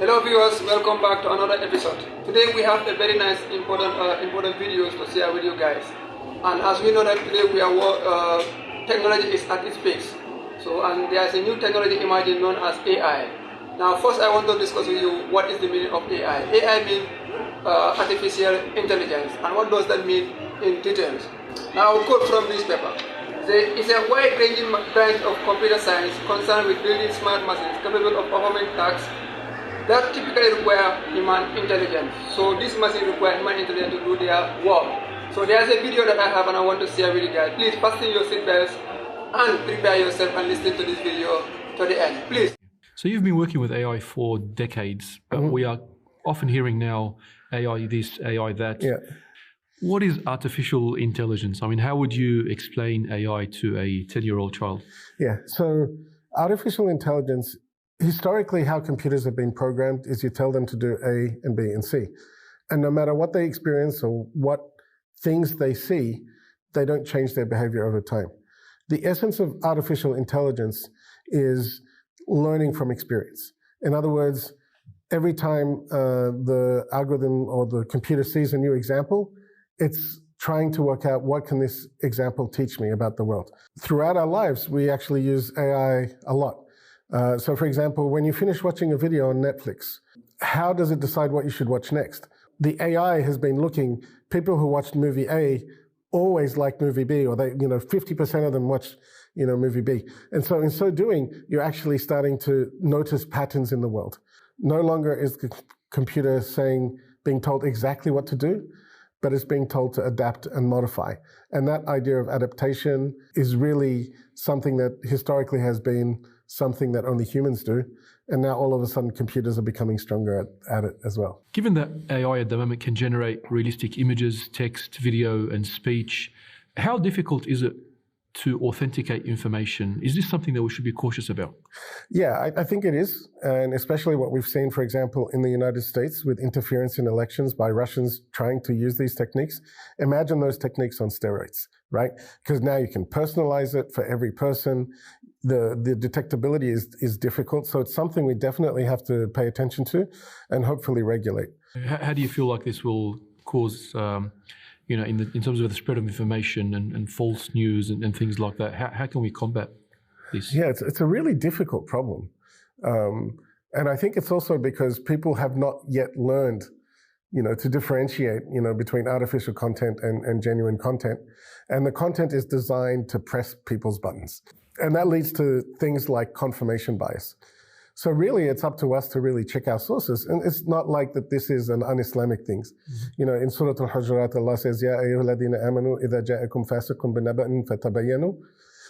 Hello viewers, welcome back to another episode. Today we have a very nice important videos to share with you guys. And as we know that today technology is at its peak. And there is a new technology emerging known as AI. Now first I want to discuss with you what is the meaning of AI. AI means artificial intelligence. And what does that mean in details? Now I will quote from this paper. It's a wide-ranging branch of computer science concerned with building smart machines capable of performing tasks that typically require human intelligence. So this machine requires human intelligence to do their work. So there's a video that I have and I want to share with you guys. Please fasten your seatbelts and prepare yourself and listen to this video to the end, please. So you've been working with AI for decades, but we are often hearing now AI this, AI that. Yeah. What is artificial intelligence? I mean, how would you explain AI to a 10-year-old child? Yeah, so artificial intelligence, historically how computers have been programmed is you tell them to do A and B and C. And no matter what they experience or what things they see, they don't change their behavior over time. The essence of artificial intelligence is learning from experience. In other words, every time the algorithm or the computer sees a new example, it's trying to work out what can this example teach me about the world. Throughout our lives, we actually use AI a lot. So for example, when you finish watching a video on Netflix, how does it decide what you should watch next? The AI has been looking, people who watched movie A always like movie B, or 50% of them watch, movie B. And so in so doing, you're actually starting to notice patterns in the world. No longer is the computer being told exactly what to do, but it's being told to adapt and modify. And that idea of adaptation is really something that historically has been something that only humans do. And now all of a sudden computers are becoming stronger at it as well. Given that AI at the moment can generate realistic images, text, video, and speech, how difficult is it to authenticate information? Is this something that we should be cautious about? Yeah, I think it is. And especially what we've seen, for example, in the United States with interference in elections by Russians trying to use these techniques. Imagine those techniques on steroids, right? Because now you can personalize it for every person. The detectability is difficult. So it's something we definitely have to pay attention to and hopefully regulate. How do you feel like this will cause in terms of the spread of information and false news and things like that? How can we combat this? Yeah, it's a really difficult problem. And I think it's also because people have not yet learned, to differentiate, between artificial content and genuine content. And the content is designed to press people's buttons. And that leads to things like confirmation bias. So really, it's up to us to really check our sources. And it's not like that this is an un-Islamic thing. In Surah Al-Hujurat, Allah says, Ya ayyuhalladhina amanu idha ja'akum fasiqun binaba'in fatabayyanu.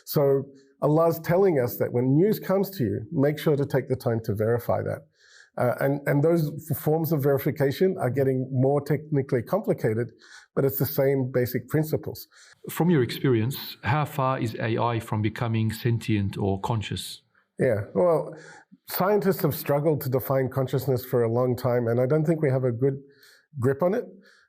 So Allah is telling us that when news comes to you, make sure to take the time to verify that. And those forms of verification are getting more technically complicated, but it's the same basic principles. From your experience, how far is AI from becoming sentient or conscious? Yeah, well, scientists have struggled to define consciousness for a long time, and I don't think we have a good grip on it.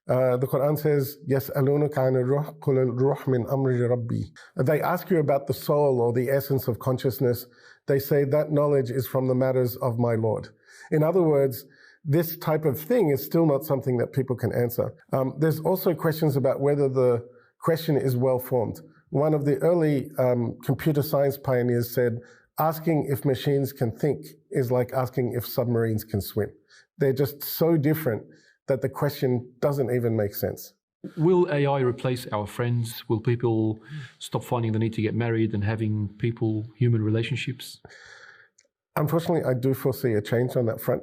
The Quran says, يَسْأَلُونَكَ عَنِ الرُّوحِ قُلِ الرُّوحُ مِنْ أَمْرِ رَبِّي. They ask you about the soul or the essence of consciousness. They say that knowledge is from the matters of my Lord. In other words, this type of thing is still not something that people can answer. There's also questions about whether the question is well formed. One of the early computer science pioneers said, asking if machines can think is like asking if submarines can swim. They're just so different that the question doesn't even make sense. Will AI replace our friends? Will people stop finding the need to get married and having human relationships? Unfortunately, I do foresee a change on that front.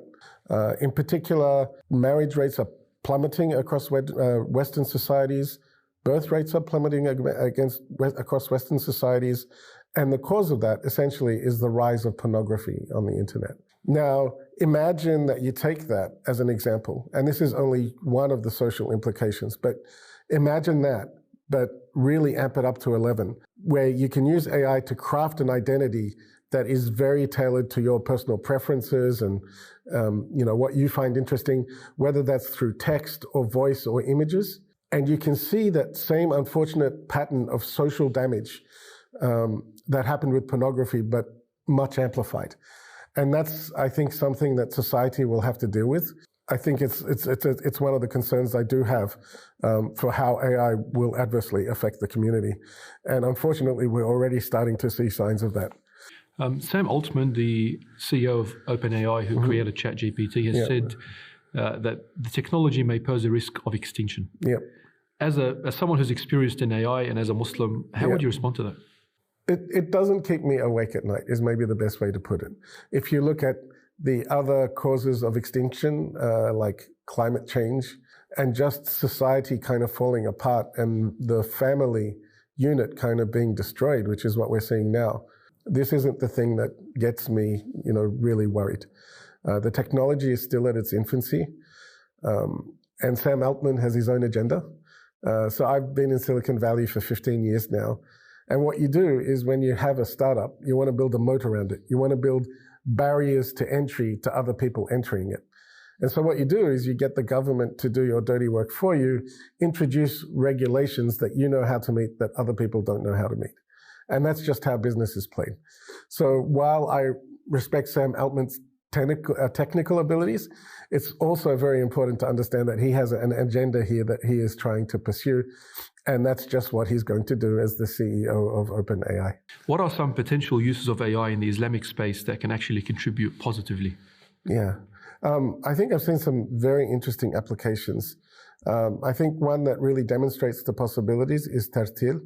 In particular, marriage rates are plummeting across Western societies. Birth rates are plummeting across Western societies. And the cause of that, essentially, is the rise of pornography on the internet. Now, imagine that you take that as an example, and this is only one of the social implications, but imagine that, but really amp it up to 11, where you can use AI to craft an identity that is very tailored to your personal preferences and what you find interesting, whether that's through text or voice or images. And you can see that same unfortunate pattern of social damage that happened with pornography, but much amplified. And that's, I think, something that society will have to deal with. I think it's one of the concerns I do have for how AI will adversely affect the community. And unfortunately, we're already starting to see signs of that. Sam Altman, the CEO of OpenAI, who created ChatGPT, has said that the technology may pose a risk of extinction. Yeah. As someone who's experienced in AI and as a Muslim, how would you respond to that? It doesn't keep me awake at night, is maybe the best way to put it. If you look at the other causes of extinction, like climate change, and just society kind of falling apart and the family unit kind of being destroyed, which is what we're seeing now, this isn't the thing that gets me, really worried. The technology is still at its infancy, and Sam Altman has his own agenda. So I've been in Silicon Valley for 15 years now. And what you do is when you have a startup, you want to build a moat around it. You want to build barriers to entry to other people entering it. And so what you do is you get the government to do your dirty work for you, introduce regulations that you know how to meet that other people don't know how to meet. And that's just how business is played. So while I respect Sam Altman's technical abilities, it's also very important to understand that he has an agenda here that he is trying to pursue. And that's just what he's going to do as the CEO of OpenAI. What are some potential uses of AI in the Islamic space that can actually contribute positively? Yeah, I think I've seen some very interesting applications. I think one that really demonstrates the possibilities is Tartil,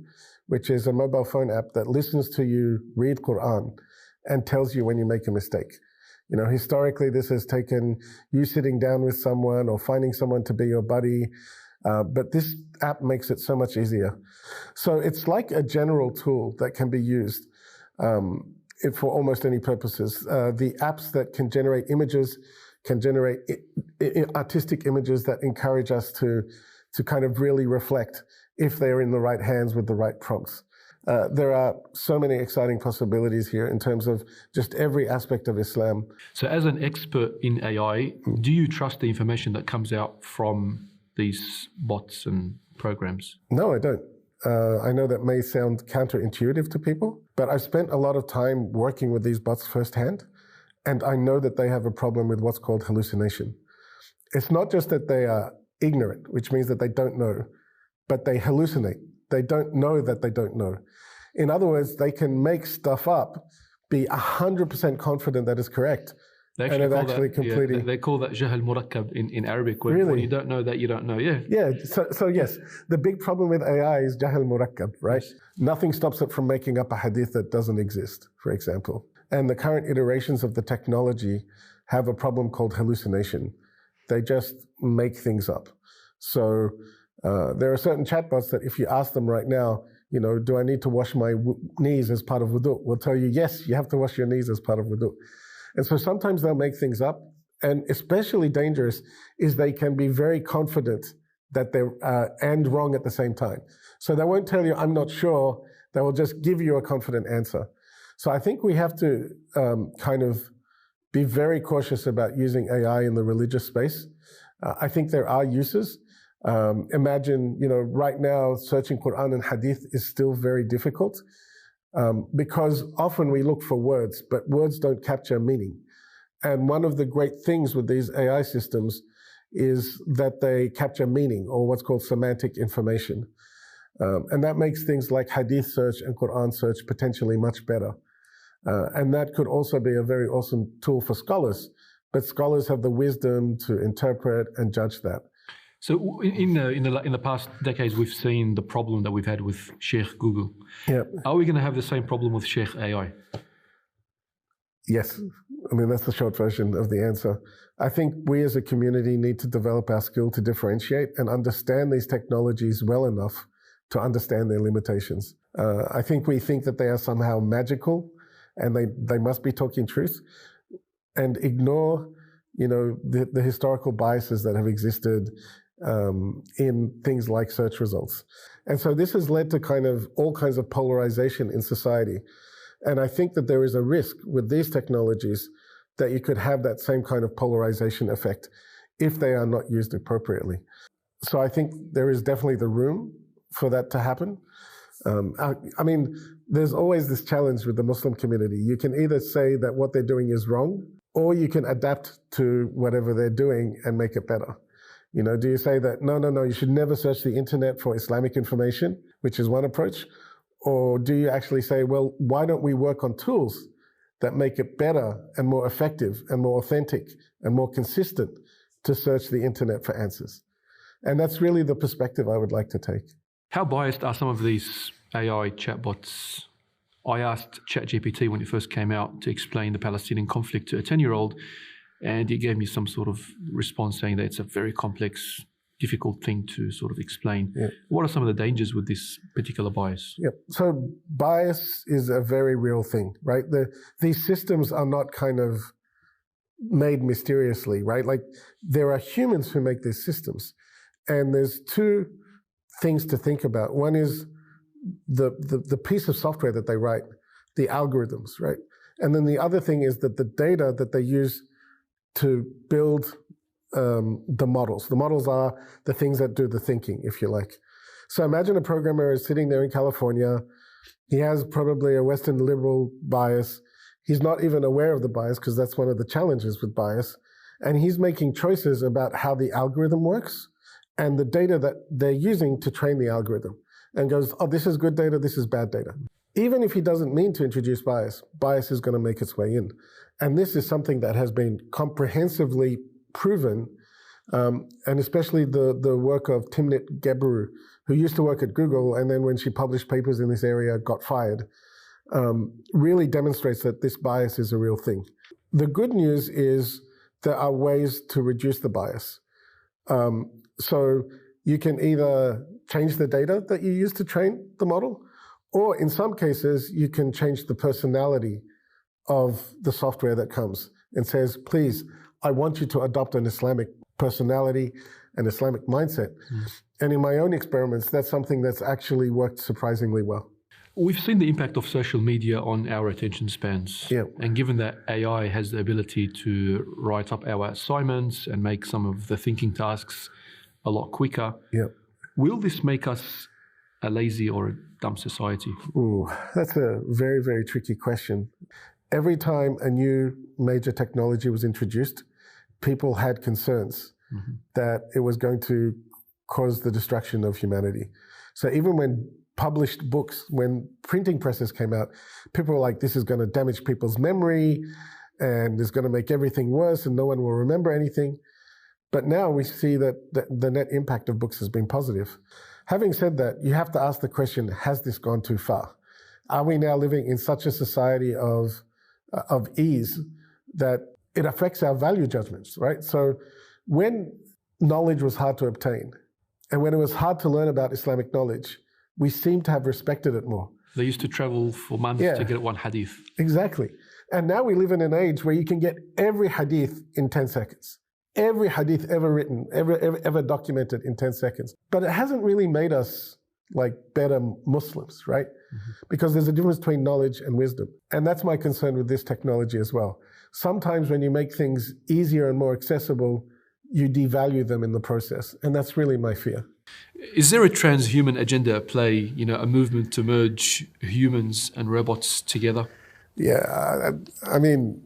which is a mobile phone app that listens to you read Quran and tells you when you make a mistake. Historically, this has taken you sitting down with someone or finding someone to be your buddy. But this app makes it so much easier. So it's like a general tool that can be used for almost any purposes. The apps that can generate images can generate artistic images that encourage us to kind of really reflect if they're in the right hands with the right prompts. There are so many exciting possibilities here in terms of just every aspect of Islam. So as an expert in AI, do you trust the information that comes out from these bots and programs? No, I don't. I know that may sound counterintuitive to people, but I've spent a lot of time working with these bots firsthand, and I know that they have a problem with what's called hallucination. It's not just that they are ignorant, which means that they don't know, but they hallucinate. They don't know that they don't know. In other words, they can make stuff up, be 100% confident that it's correct. They call that Jahl Murakkab in Arabic, when you don't know that you don't know. Yeah. So yes, the big problem with AI is Jahl Murakkab, right? Yes. Nothing stops it from making up a hadith that doesn't exist, for example. And the current iterations of the technology have a problem called hallucination. They just make things up. So there are certain chatbots that if you ask them right now, do I need to wash my knees as part of wudu? Will tell you, yes, you have to wash your knees as part of wudu. And so sometimes they'll make things up, and especially dangerous is they can be very confident that they're and wrong at the same time. So they won't tell you, I'm not sure. They will just give you a confident answer. So I think we have to kind of be very cautious about using AI in the religious space. I think there are uses. Imagine, right now searching Quran and Hadith is still very difficult. Because often we look for words, but words don't capture meaning. And one of the great things with these AI systems is that they capture meaning, or what's called semantic information. And that makes things like Hadith search and Quran search potentially much better. And that could also be a very awesome tool for scholars, but scholars have the wisdom to interpret and judge that. So in the past decades, we've seen the problem that we've had with Sheikh Google. Yeah. Are we going to have the same problem with Sheikh AI? Yes. I mean, that's the short version of the answer. I think we as a community need to develop our skill to differentiate and understand these technologies well enough to understand their limitations. I think we think that they are somehow magical and they must be talking truth, and ignore, the historical biases that have existed in things like search results. And so this has led to kind of all kinds of polarization in society. And I think that there is a risk with these technologies that you could have that same kind of polarization effect if they are not used appropriately. So I think there is definitely the room for that to happen. there's always this challenge with the Muslim community. You can either say that what they're doing is wrong, or you can adapt to whatever they're doing and make it better. Do you say that, no, you should never search the internet for Islamic information, which is one approach? Or do you actually say, well, why don't we work on tools that make it better and more effective and more authentic and more consistent to search the internet for answers? And that's really the perspective I would like to take. How biased are some of these AI chatbots? I asked ChatGPT when it first came out to explain the Palestinian conflict to a 10-year-old, and it gave me some sort of response saying that it's a very complex, difficult thing to sort of explain. Yeah. What are some of the dangers with this particular bias? Yeah. So bias is a very real thing, right? These systems are not kind of made mysteriously, right? Like, there are humans who make these systems. And there's two things to think about. One is the piece of software that they write, the algorithms, right? And then the other thing is that the data that they use to build the models. The models are the things that do the thinking, if you like. So imagine a programmer is sitting there in California. He has probably a Western liberal bias. He's not even aware of the bias, because that's one of the challenges with bias. And he's making choices about how the algorithm works and the data that they're using to train the algorithm, and goes, oh, this is good data, this is bad data. Even if he doesn't mean to introduce bias, bias is going to make its way in. And this is something that has been comprehensively proven, and especially the work of Timnit Gebru, who used to work at Google, and then when she published papers in this area, got fired, really demonstrates that this bias is a real thing. The good news is there are ways to reduce the bias. So you can either change the data that you use to train the model, or in some cases, you can change the personality of the software that comes and says, please, I want you to adopt an Islamic personality, an Islamic mindset. And in my own experiments, that's something that's actually worked surprisingly well. We've seen the impact of social media on our attention spans. Yeah. And given that AI has the ability to write up our assignments and make some of the thinking tasks a lot quicker, yeah, will this make us a lazy or a dumb society? Ooh, that's a very, very tricky question. Every time a new major technology was introduced, people had concerns that it was going to cause the destruction of humanity. So even when published books, when printing presses came out, people were like, this is going to damage people's memory and is going to make everything worse and no one will remember anything. But now we see that the net impact of books has been positive. Having said that, you have to ask the question, has this gone too far? Are we now living in such a society of ease that it affects our value judgments, right? So when knowledge was hard to obtain, and when it was hard to learn about Islamic knowledge, we seem to have respected it more. They used to travel for months to get one hadith. Exactly. And now we live in an age where you can get every hadith in 10 seconds. Every hadith ever written, ever documented in 10 seconds. But it hasn't really made us like better Muslims, right? Because there's a difference between knowledge and wisdom. And that's my concern with this technology as well. Sometimes when you make things easier and more accessible, you devalue them in the process. And that's really my fear. Is there a transhuman agenda at play, a movement to merge humans and robots together? Yeah, I mean,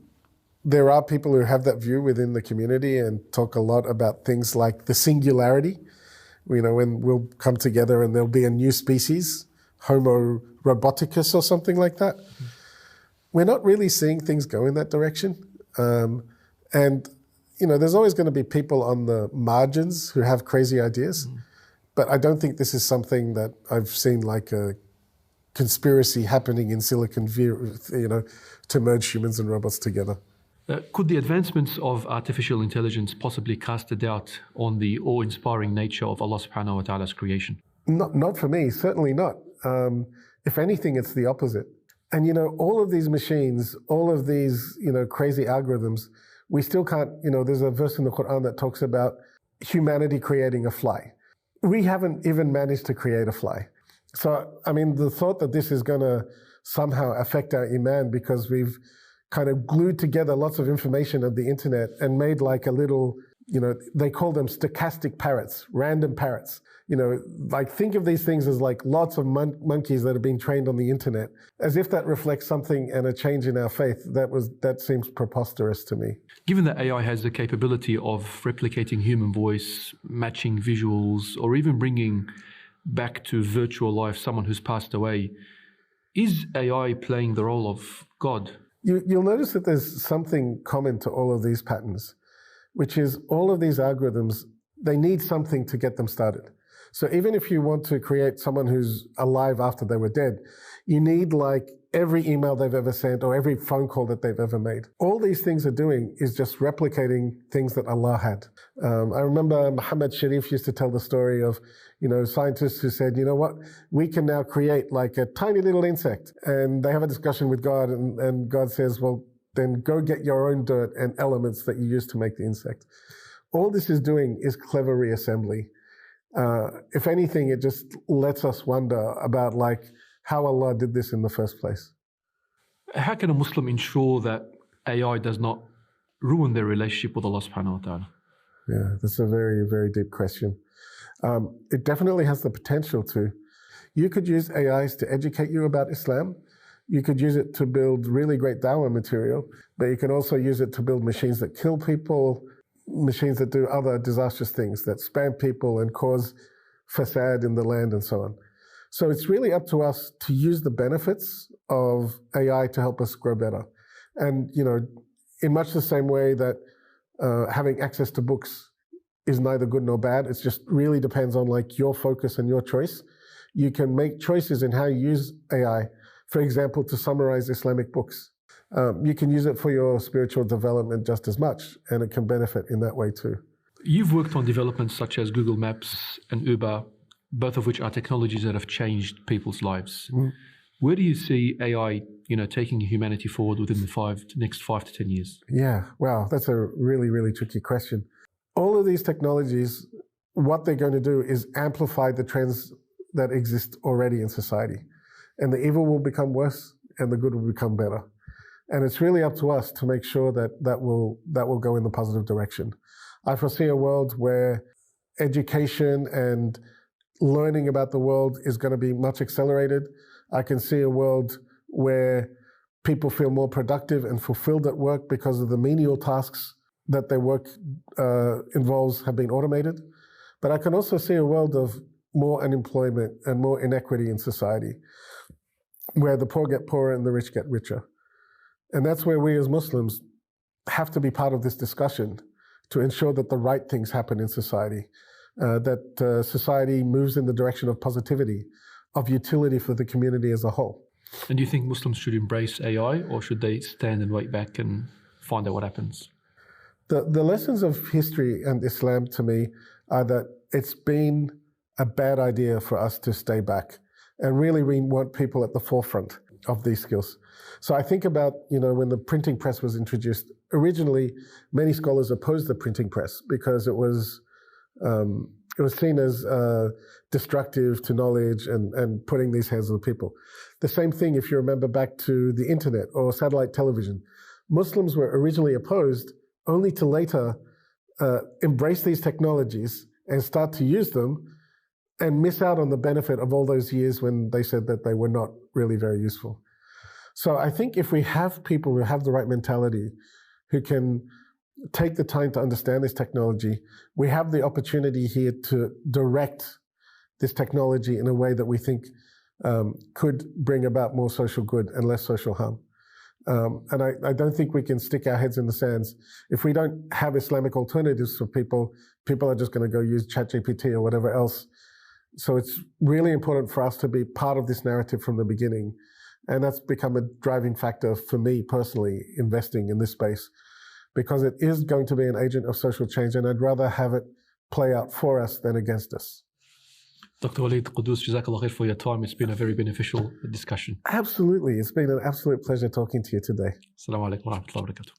there are people who have that view within the community and talk a lot about things like the singularity, when we'll come together and there'll be a new species, Homo roboticus or something like that. We're not really seeing things go in that direction. And there's always going to be people on the margins who have crazy ideas. But I don't think this is something that I've seen like a conspiracy happening in Silicon Valley, to merge humans and robots together. Could the advancements of artificial intelligence possibly cast a doubt on the awe-inspiring nature of Allah subhanahu wa ta'ala's creation? Not for me, certainly not. If anything, it's the opposite. And all of these machines, all of these, crazy algorithms, we still can't, there's a verse in the Quran that talks about humanity creating a fly. We haven't even managed to create a fly. So, I mean, the thought that this is going to somehow affect our iman because we've kind of glued together lots of information of the internet and made like a little they call them stochastic parrots, random parrots. Like think of these things as like lots of monkeys that are being trained on the internet, as if that reflects something and a change in our faith. That seems preposterous to me. Given that AI has the capability of replicating human voice, matching visuals, or even bringing back to virtual life someone who's passed away, is AI playing the role of God? You'll notice that there's something common to all of these patterns, which is all of these algorithms, they need something to get them started. So even if you want to create someone who's alive after they were dead, you need like every email they've ever sent or every phone call that they've ever made. All these things are doing is just replicating things that Allah had. I remember Muhammad Sharif used to tell the story of, scientists who said, we can now create like a tiny little insect. And they have a discussion with God and God says, well, then go get your own dirt and elements that you use to make the insect. All this is doing is clever reassembly. If anything, it just lets us wonder about like how Allah did this in the first place. How can a Muslim ensure that AI does not ruin their relationship with Allah subhanahu wa ta'ala? Yeah, that's a very, very deep question. It definitely has the potential to. You could use AIs to educate you about Islam. You could use it to build really great dawah material, but you can also use it to build machines that kill people, machines that do other disastrous things, that spam people and cause fasad in the land and so on. So it's really up to us to use the benefits of AI to help us grow better. And, in much the same way that having access to books is neither good nor bad, it just really depends on like your focus and your choice. You can make choices in how you use AI, for example, to summarize Islamic books. You can use it for your spiritual development just as much, and it can benefit in that way too. You've worked on developments such as Google Maps and Uber, both of which are technologies that have changed people's lives. Mm. Where do you see AI, taking humanity forward within the next 5 to 10 years? Yeah, wow, that's a really, really tricky question. All of these technologies, what they're going to do is amplify the trends that exist already in society. And the evil will become worse and the good will become better. And it's really up to us to make sure that will go in the positive direction. I foresee a world where education and learning about the world is going to be much accelerated. I can see a world where people feel more productive and fulfilled at work because of the menial tasks that their work involves have been automated. But I can also see a world of more unemployment and more inequity in society, where the poor get poorer and the rich get richer. And that's where we as Muslims have to be part of this discussion to ensure that the right things happen in society, that society moves in the direction of positivity, of utility for the community as a whole. And do you think Muslims should embrace AI, or should they stand and wait back and find out what happens? The lessons of history and Islam to me are that it's been a bad idea for us to stay back. And really we want people at the forefront of these skills. So I think about, when the printing press was introduced, originally many scholars opposed the printing press because it was seen as destructive to knowledge and putting these hands on the people. The same thing if you remember back to the internet or satellite television. Muslims were originally opposed only to later embrace these technologies and start to use them and miss out on the benefit of all those years when they said that they were not really very useful. So I think if we have people who have the right mentality, who can take the time to understand this technology, we have the opportunity here to direct this technology in a way that we think could bring about more social good and less social harm. And I don't think we can stick our heads in the sands. If we don't have Islamic alternatives for people, people are just going to go use ChatGPT or whatever else. So it's really important for us to be part of this narrative from the beginning. And that's become a driving factor for me personally, investing in this space, because it is going to be an agent of social change, and I'd rather have it play out for us than against us. Dr. Walid Quddus, Jazakallah khair for your time. It's been a very beneficial discussion. Absolutely. It's been an absolute pleasure talking to you today. Assalamu alaikum wa rahmatullahi wa barakatuh.